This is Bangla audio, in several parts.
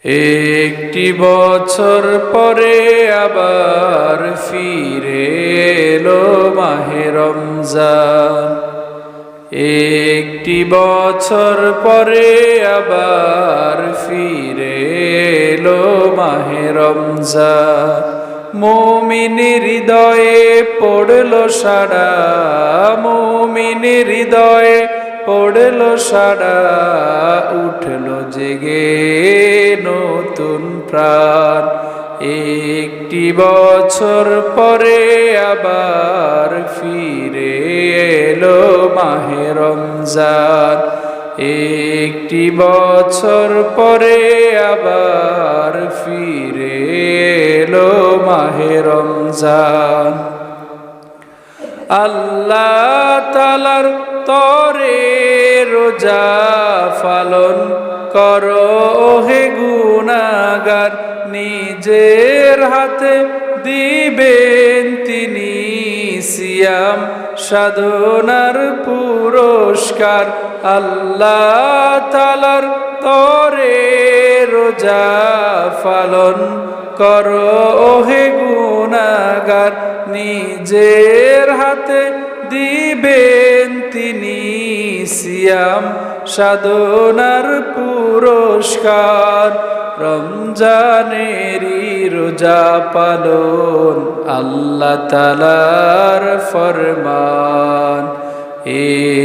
একটি বছর পরে আবার ফিরে এলো মাহে রমজান। একটি বছর পরে আবার ফিরে এলো মাহে রমজান। মুমিনের হৃদয়ে পড়লো সাড়া, মুমিনের হৃদয়ে পড়লো সাড়া, উঠলো জেগে নতুন প্রাণ। একটি বছর পরে আবার ফিরে এলো মাহে রমজান। একটি বছর পরে আবার ফিরে এলো মাহে রমজান। আল্লাহ তাআলার তরে রোজা পালন করো হে গুনাহগার, নিজের হাতে দিবেন তিনি সিয়াম সাধনার পুরস্কার। আল্লাহ তাআলার তরে রোজা পালন করো হে গুনাহগার, নিজের হাতে দিবেন তিনি সিয়াম সাধনার পুরস্কার। রমজানেরই রোজা পালন আল্লাহ তাআলার ফরমান।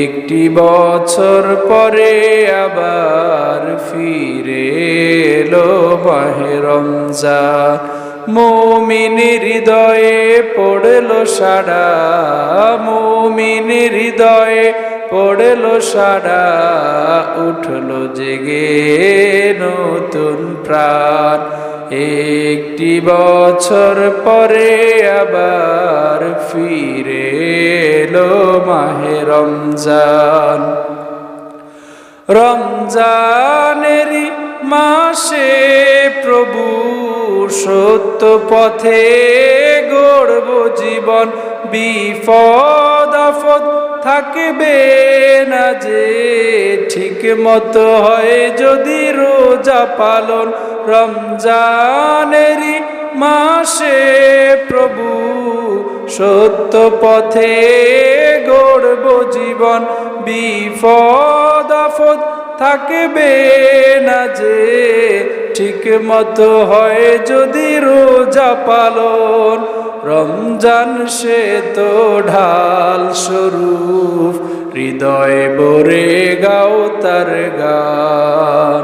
একটি বছর পরে আবার ফিরে এলো মাহে রমজান। মুমিনের হৃদয়ে পড়লো সাড়া, মুমিনের হৃদয়ে পড়লো সাড়া, উঠলো জেগে নতুন প্রাণ। একটি বছর পরে আবার ফিরে এলো মাহে রমজান। রমজানেরই মাসে প্রভু সত্য পথে গড়ব জীবন, বিপদ আপদ থাকবে না যে ঠিক মতো হয় যদি রোজা পালন। রমজানেরই মাসে প্রভু সত্য পথে গড়ব জীবন, বিপদ আপদ থাকবে না যে ঠিক মতো হয় যদি রোজা পালন। রমজান সে তো ঢাল স্বরূপ, হৃদয়ে ভরে গাও তার গান।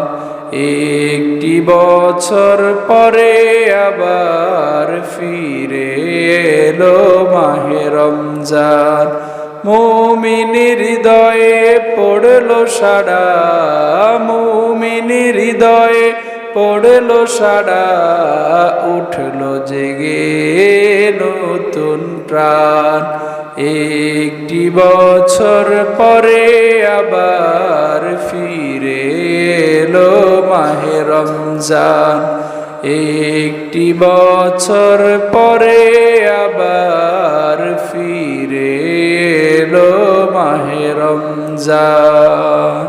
একটি বছর পরে আবার ফিরে এলো মাহে রমজান। মুমিনের হৃদয়ে পড়লো সাড়া, মুমিনের হৃদয়ে পড়লো সাড়া, উঠলো জেগে নতুন প্রাণ। একটি বছর পরে আবার ফিরে এলো মাহে রমজান। একটি বছর পরে আবার ফিরে এলো মাহে রমজান।